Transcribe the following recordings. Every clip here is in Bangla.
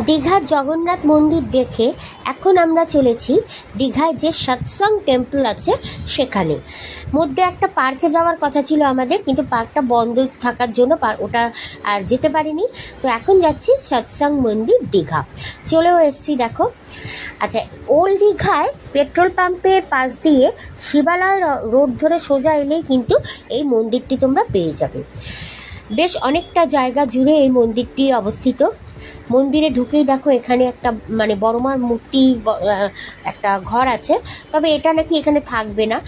দীঘার জগন্নাথ মন্দির দেখে এখন আমরা চলেছি দীঘায় যে সৎসঙ্গ টেম্পল আছে সেখানে। মধ্যে একটা পার্কে যাওয়ার কথা ছিল আমাদের, কিন্তু পার্কটা বন্ধ থাকার জন্য ওটা আর যেতে পারিনি। তো এখন যাচ্ছি সৎসঙ্গ মন্দির দীঘা, চলেও এসছি দেখো। আচ্ছা, ওল্ড দীঘায় পেট্রোল পাম্পের পাশ দিয়ে শিবালয় রোড ধরে সোজা এলেই কিন্তু এই মন্দিরটি তোমরা পেয়ে যাবে। বেশ অনেকটা জায়গা জুড়ে এই মন্দিরটি অবস্থিত। মন্দিরে ঢুকেই দেখো এখানে একটা বড়মার মূর্তি একটা ঘর আছে, তবে এটা নাকি এখানে থাকবে না,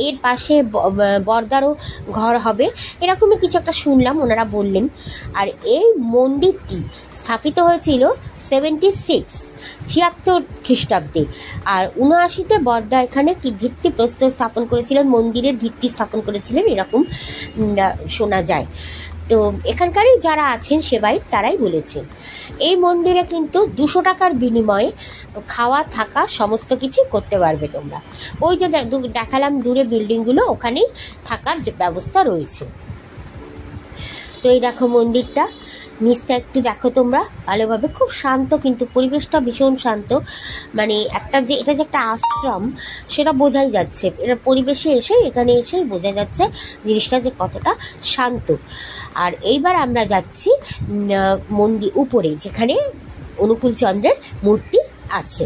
এর পাশে বর্দারও ঘর হবে, এরকমই কিছু একটা শুনলাম, ওনারা বললেন। আর এই মন্দিরটি স্থাপিত হয়েছিল 76 খ্রিস্টাব্দে, আর 79-তে বর্দা এখানে কি ভিত্তিপ্রস্তর স্থাপন করেছিলেন, মন্দিরের ভিত্তি স্থাপন করেছিলেন, এরকম শোনা যায়। তো এখানকারই যারা আছেন সেবাই তারাই বলেছেন। এই মন্দিরে কিন্তু 200 টাকার বিনিময়ে খাওয়া থাকা সমস্ত কিছু করতে পারবে তোমরা। ওই যে দেখালাম দূরে বিল্ডিংগুলো, ওখানেই থাকার ব্যবস্থা রয়েছে। তো এই দেখো মন্দিরটা, নিচটা একটু দেখো তোমরা ভালোভাবে, খুব শান্ত, কিন্তু পরিবেশটা ভীষণ শান্ত। এটা যে একটা আশ্রম সেটা বোঝাই যাচ্ছে, এটা পরিবেশে এখানে এসেই বোঝা যাচ্ছে জিনিসটা যে কতটা শান্ত। আর এইবার আমরা যাচ্ছি মন্দির উপরে, যেখানে অনুকূল চন্দ্রের মূর্তি আছে।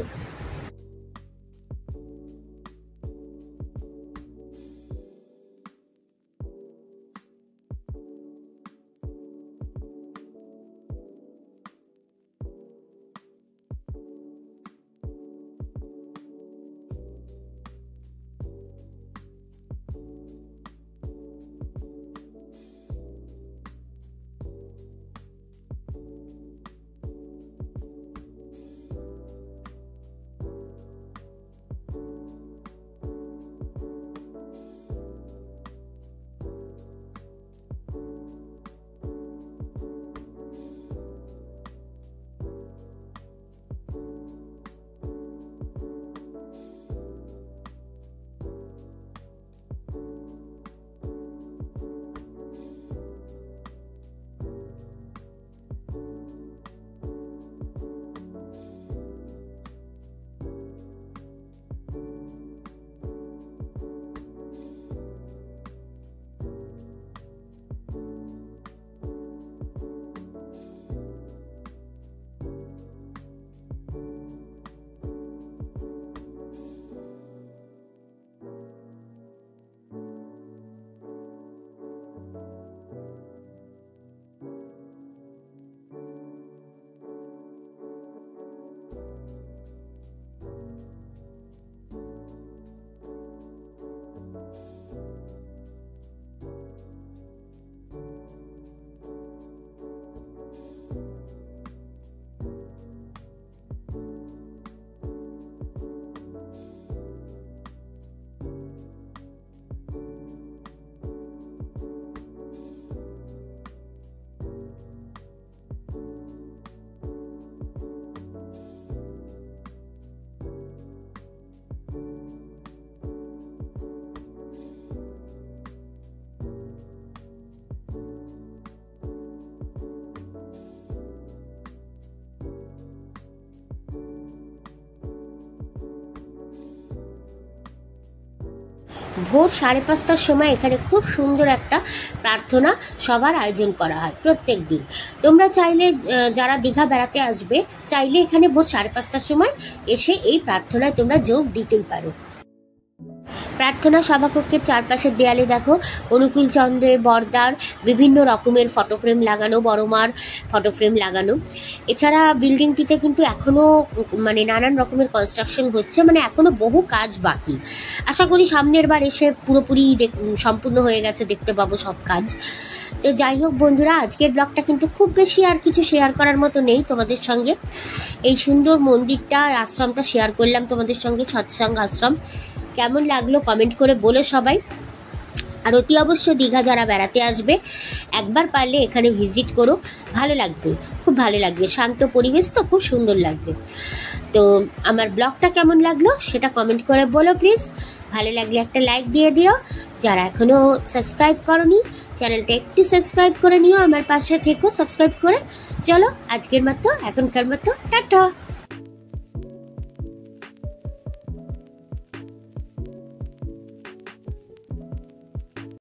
ভোর 5:30টার সময় এখানে খুব সুন্দর একটা প্রার্থনা সভার আয়োজন করা হয় প্রত্যেক দিন। তোমরা চাইলে, যারা দীঘা বেড়াতে আসবে, চাইলে এখানে ভোর 5:30টার সময় এসে এই প্রার্থনায় তোমরা যোগ দিতেই পারো। প্রার্থনা সভাকক্ষের চারপাশের দেয়ালে দেখো অনুকূল চন্দ্রের, বর্দার বিভিন্ন রকমের ফটোফ্রেম লাগানো, বড়মার ফটোফ্রেম লাগানো। এছাড়া বিল্ডিংটিতে কিন্তু এখনও নানান রকমের কনস্ট্রাকশন হচ্ছে, এখনও বহু কাজ বাকি। আশা করি সামনের বার এসে পুরোপুরি সম্পূর্ণ হয়ে গেছে, দেখতে পাবো সব কাজ। তো যাই হোক বন্ধুরা, আজকের ব্লগটা কিন্তু খুব বেশি আর কিছু শেয়ার করার মতো নেই তোমাদের সঙ্গে। এই সুন্দর মন্দিরটা, আশ্রমটা শেয়ার করলাম তোমাদের সঙ্গে, সৎসঙ্গ আশ্রম। কেমন লাগলো কমেন্ট করে বলো সবাই। আর অতি অবশ্য দীঘা যারা বেড়াতে আসবে একবার পারলে এখানে ভিজিট করো, ভালো লাগবে, খুব ভালো লাগবে, শান্ত পরিবেশ তো, খুব সুন্দর লাগবে। তো আমার ব্লগটা কেমন লাগলো সেটা কমেন্ট করে বলো প্লিজ। ভালো লাগলে একটা লাইক দিয়ে দিও। যারা এখনও সাবস্ক্রাইব করনি চ্যানেলটা একটু সাবস্ক্রাইব করে নিও, আমার পাশে থেকো সাবস্ক্রাইব করে। চলো আজকের মতো, এখনকার মতো টাটা।